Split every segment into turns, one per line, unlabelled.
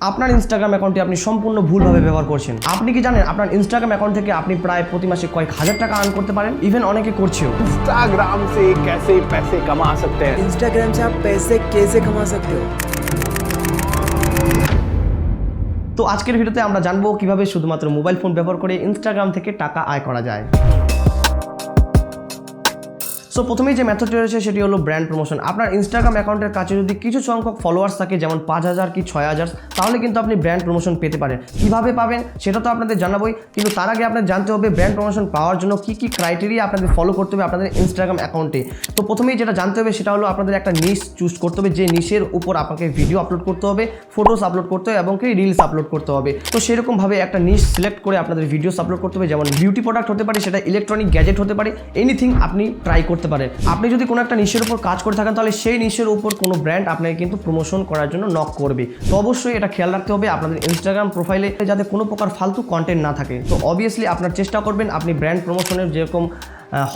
আপনার ইনস্টাগ্রাম অ্যাকাউন্টটি আপনি সম্পূর্ণ ভুলভাবে ব্যবহার করছেন। আপনি কি জানেন আপনার ইনস্টাগ্রাম অ্যাকাউন্ট থেকে আপনি প্রায় প্রতি মাসে কয়েক হাজার টাকা আর্ন করতে পারেন? ইভেন অনেকে করছেও।
इंस्टाग्राम से कैसे पैसे कमा सकते हैं।
इंस्टाग्राम से आप पैसे कैसे कमा सकते हो।
তো আজকের ভিডিওতে আমরা জানবো কিভাবে শুধুমাত্র মোবাইল ফোন ব্যবহার করে ইনস্টাগ্রাম থেকে টাকা আয় করা যায়। সো প্রথমেই যে মেথডটি রয়েছে সেটি হলো ব্র্যান্ড প্রমোশন। আপনার ইনস্টাগ্রাম অ্যাকাউন্টের কাছে যদি কিছু সংখ্যক ফলোয়ার্স থাকে, যেমন 5000 কি 6000, তাহলে কিন্তু আপনি ব্র্যান্ড প্রমোশন পেতে পারেন। কিভাবে পাবেন সেটা তো আপনাদের জানাবোই, কিন্তু তার আগে আপনাদের জানতে হবে ব্র্যান্ড প্রমোশন পাওয়ার জন্য কী কী ক্রাইটেরিয়া আপনাদের ফলো করতে হবে আপনাদের ইনস্টাগ্রাম অ্যাকাউন্টে। তো প্রথমেই যেটা জানতে হবে সেটা হলো আপনাদের একটা নিশ চুজ করতে হবে, যে নিশের উপর আপনাকে ভিডিও আপলোড করতে হবে, ফটোস আপলোড করতে হবে এবং কি রিলস আপলোড করতে হবে। তো সেরকমভাবে একটা নিশ সিলেক্ট করে আপনাদের ভিডিওস আপলোড করতে হবে, যেমন বিউটি প্রোডাক্ট হতে পারে, সেটা ইলেকট্রনিক গ্যাজেট হতে পারে, এনিথিং আপনি ট্রাই করতে পারেন। আপনি যদি কোনো একটা নিশের উপর কাজ করে থাকেন তাহলে সেই নিশের উপর কোনো ব্র্যান্ড আপনাকে কিন্তু প্রমোশন করার জন্য নক করবে। তো অবশ্যই এটা খেয়াল রাখতে হবে আপনাদের ইনস্টাগ্রাম প্রোফাইলে যাতে কোনো প্রকার ফালতু কন্টেন্ট না থাকে। তো অবভিয়াসলি আপনার চেষ্টা করবেন আপনি ব্র্যান্ড প্রমোশনের যেরকম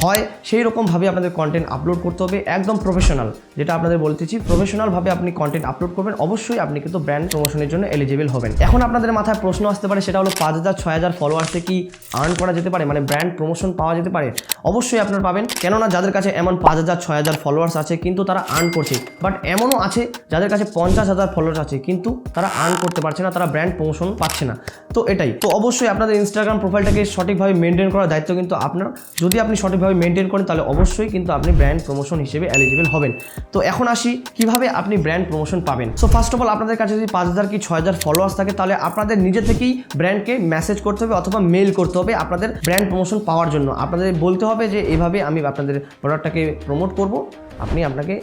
হয় সেই রকমভাবে আপনাদের কন্টেন্ট আপলোড করতে হবে, একদম প্রফেশনাল। যেটা আপনাদের বলতেছি প্রফেশনালভাবে আপনি কন্টেন্ট আপলোড করবেন, অবশ্যই আপনি কিন্তু ব্র্যান্ড প্রমোশনের জন্য এলিজিবল হবেন। এখন আপনাদের মাথায় প্রশ্ন আসতে পারে, সেটা হলো 5000 6000 ফলোয়ার্সে কি আর্ন করা যেতে পারে, মানে ব্র্যান্ড প্রমোশন পাওয়া যেতে পারে? অবশ্যই আপনারা পাবেন, কেননা যাদের কাছে এমন 5000 6000 ফলোয়ার্স আছে কিন্তু তারা আর্ন করছে, বাট এমনও আছে যাদের কাছে 50000 ফলোয়ার্স আছে কিন্তু তারা আর্ন করতে পারছে না, তারা ব্র্যান্ড প্রমোশন পাচ্ছে না। তো এটাই, তো অবশ্যই আপনাদের ইনস্টাগ্রাম প্রোফাইলটাকে সঠিকভাবে মেনটেন করার দায়িত্ব কিন্তু আপনার। যদি আপনি সঠিকভাবে মেনটেন করেন তাহলে অবশ্যই কিন্তু আপনি ব্র্যান্ড প্রমোশন হিসেবে এলিজিবল হবেন। তো এখন আসি কিভাবে আপনি ব্র্যান্ড প্রমোশন পাবেন। সো ফার্স্ট অফ অল আপনাদের কাছে যদি 5000 কি 6000 ফলোয়ার্স থাকে তাহলে আপনাদের নিজে থেকেই ব্র্যান্ডকে মেসেজ করতে হবে অথবা মেল করতে হবে আপনাদের ব্র্যান্ড প্রমোশন পাওয়ার জন্য। আপনাদের বলতে হবে যে এইভাবে আমি আপনাদের প্রোডাক্টটাকে প্রমোট করব, আপনি আপনাকে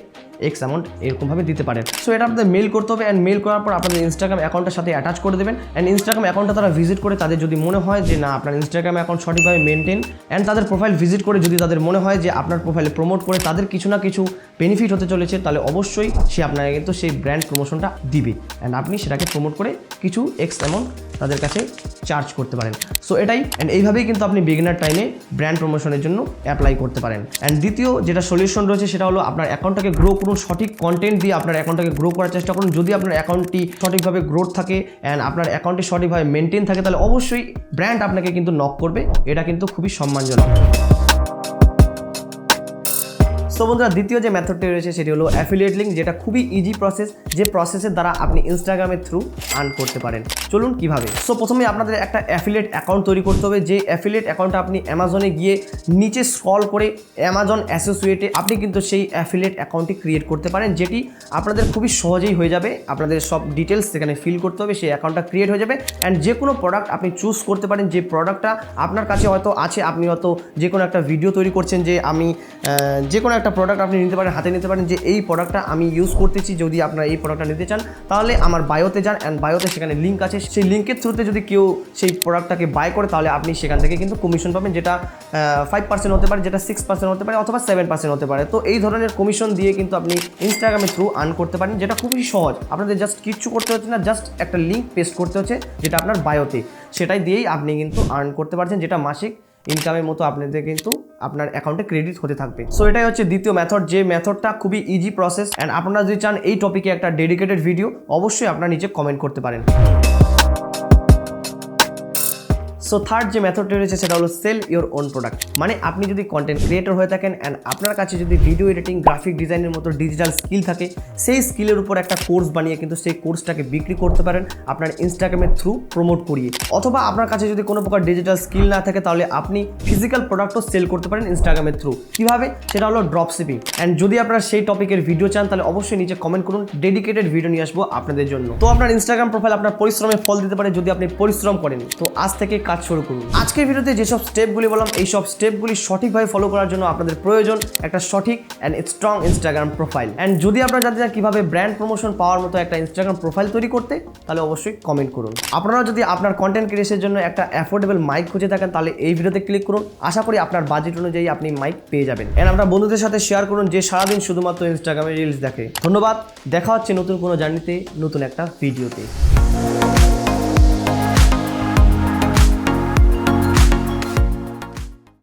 এক্স অ্যামাউন্ট এরকমভাবে দিতে পারেন। সো এটা আপনাদের মেল করতে হবে, অ্যান্ড মেল করার পর আপনাদের ইনস্টাগ্রাম অ্যাকাউন্টের সাথে অ্যাটাচ করে দেবেন। অ্যান্ড ইনস্টাগ্রাম অ্যাকাউন্টটা তারা ভিজিট করে, তাদের যদি মনে হয় যে না আপনার ইনস্টাগ্রাম অ্যাকাউন্ট সঠিকভাবে মেনটেন, অ্যান্ড তাদের প্রোফাইল ভিজিট করে যদি তাদের মনে হয় যে আপনার প্রোফাইলে প্রমোট করে তাদের কিছু না কিছু বেনিফিট হতে চলেছে, তাহলে অবশ্যই সে আপনাকে কিন্তু সেই ব্র্যান্ড প্রমোশনটা দিবে, অ্যান্ড আপনি সেটাকে প্রমোট করে কিছু এক্স অ্যামাউন্ট তাদের কাছে চার্জ করতে পারেন। সো এটাই, অ্যান্ড এইভাবেই কিন্তু আপনি বিগিনার টাইমে ব্র্যান্ড প্রমোশনের জন্য অ্যাপ্লাই করতে পারেন। অ্যান্ড দ্বিতীয় যেটা সলিউশন রয়েছে সেটা হলো আপনার অ্যাকাউন্টটাকে গ্রো করুন, সঠিক কন্টেন্ট দিয়ে আপনার অ্যাকাউন্টটাকে গ্রো করার চেষ্টা করুন। যদি আপনার অ্যাকাউন্টটি সঠিকভাবে গ্রোথ থাকে অ্যান্ড আপনার অ্যাকাউন্টটি সঠিকভাবে মেনটেন থাকে তাহলে অবশ্যই ব্র্যান্ড আপনাকে কিন্তু নক করবে, এটা কিন্তু খুবই সম্মানজনক। সো বন্ধুরা, দ্বিতীয় যে মেথডটি রয়েছে সেটি হলো অ্যাফিলিয়েট লিঙ্ক, যেটা খুবই ইজি প্রসেস, যে প্রসেসের দ্বারা আপনি ইনস্টাগ্রামের থ্রু আর্ন করতে পারেন। চলুন কিভাবে। সো প্রথমে আপনাদের একটা অ্যাফিলিয়েট অ্যাকাউন্ট তৈরি করতে হবে। যে অ্যাফিলিয়েট অ্যাকাউন্টটা আপনি অ্যামাজনে গিয়ে নিচে স্ক্রল করে অ্যামাজন অ্যাসোসিয়েটে আপনি কিন্তু সেই অ্যাফিলিয়েট অ্যাকাউন্টটি ক্রিয়েট করতে পারেন, যেটি আপনাদের খুবই সহজেই হয়ে যাবে। আপনাদের সব ডিটেলস সেখানে ফিল করতে হবে, সেই অ্যাকাউন্টটা ক্রিয়েট হয়ে যাবে। অ্যান্ড যে কোনো প্রোডাক্ট আপনি চুজ করতে পারেন, যে প্রোডাক্টটা আপনার কাছে হয়তো আছে। আপনি হয়তো যে কোনো একটা ভিডিও তৈরি করছেন যে আমি যে কোনো একটা প্রোডাক্ট আপনি নিতে পারেন, হাতে নিতে পারেন যে এই প্রোডাক্টটা আমি ইউজ করতেছি, যদি আপনারা এই প্রোডাক্টটা নিতে চান তাহলে আমার বায়োতে যান, অ্যান্ড বায়োতে সেখানে লিঙ্ক আছে, সেই লিঙ্কের থ্রুতে যদি কেউ সেই প্রোডাক্টটাকে বাই করে তাহলে আপনি সেখান থেকে কিন্তু কমিশন পাবেন, যেটা 5% হতে পারে, যেটা 6% হতে পারে, অথবা 7% হতে পারে। তো এই ধরনের কমিশন দিয়ে কিন্তু আপনি ইনস্টাগ্রামের থ্রু আর্ন করতে পারেন, যেটা খুবই সহজ। আপনাদের জাস্ট কিচ্ছু করতে হচ্ছে না, জাস্ট একটা লিঙ্ক পেস্ট করতে হচ্ছে যেটা আপনার বায়োতে, সেটাই দিয়েই আপনি কিন্তু আর্ন করতে পারছেন, যেটা মাসিক ইনকামের মতো আপনাদের কিন্তু আপনার অ্যাকাউন্টে ক্রেডিট হতে থাকবে। সো এটাই হচ্ছে দ্বিতীয় মেথড, যে মেথডটা খুবই ইজি প্রসেস। অ্যান্ড আপনারা যদি চান এই টপিকে একটা ডেডিকেটেড ভিডিও, অবশ্যই আপনারা নিচে কমেন্ট করতে পারেন। সো থার্ড যে মেথডটি রয়েছে সেটা হলো সেল ইওর ওন প্রোডাক্ট। মানে আপনি যদি কন্টেন্ট ক্রিয়েটর হয়ে থাকেন অ্যান্ড আপনার কাছে যদি ভিডিও এডিটিং, গ্রাফিক ডিজাইনের মতো ডিজিটাল স্কিল থাকে, সেই স্কিলের উপর একটা কোর্স বানিয়ে কিন্তু সেই কোর্সটাকে বিক্রি করতে পারেন আপনার ইনস্টাগ্রামের থ্রু প্রমোট করিয়ে। অথবা আপনার কাছে যদি কোনো প্রকার ডিজিটাল স্কিল না থাকে তাহলে আপনি ফিজিক্যাল প্রোডাক্টও সেল করতে পারেন ইনস্টাগ্রামের থ্রু। কীভাবে? সেটা হলো ড্রপ শিপিং। অ্যান্ড যদি আপনারা সেই টপিকের ভিডিও চান তাহলে অবশ্যই নিচে কমেন্ট করুন, ডেডিকেটেড ভিডিও নিয়ে আসবো আপনাদের জন্য। তো আপনার ইনস্টাগ্রাম প্রোফাইল আপনার পরিশ্রমে ফল দিতে পারে যদি আপনি পরিশ্রম করেন। তো আজ থেকে কাজ শুরু করুন। আজকের ভিডিওতে যেসব স্টেপগুলি বললাম, এই সব স্টেপগুলি সঠিকভাবে ফলো করার জন্য আপনাদের প্রয়োজন একটা সঠিক and strong Instagram profile. And যদি আপনারা জানতে চান কীভাবে ব্র্যান্ড প্রমোশন পাওয়ার মতো একটা ইনস্টাগ্রাম প্রোফাইল তৈরি করতে, তাহলে অবশ্যই কমেন্ট করুন। আপনারা যদি আপনার কন্টেন্ট ক্রিয়েশনের জন্য একটা অ্যাফোর্ডেবল মাইক খুঁজে থাকেন তাহলে এই ভিডিওতে ক্লিক করুন। আশা করি আপনার বাজেট অনুযায়ী আপনি মাইক পেয়ে যাবেন। অ্যান্ড আপনার বন্ধুদের সাথে শেয়ার করুন যে সারাদিন শুধুমাত্র ইনস্টাগ্রামে রিলস দেখে। ধন্যবাদ, দেখা হচ্ছে নতুন কোনো জার্নিতে, নতুন একটা ভিডিওতে।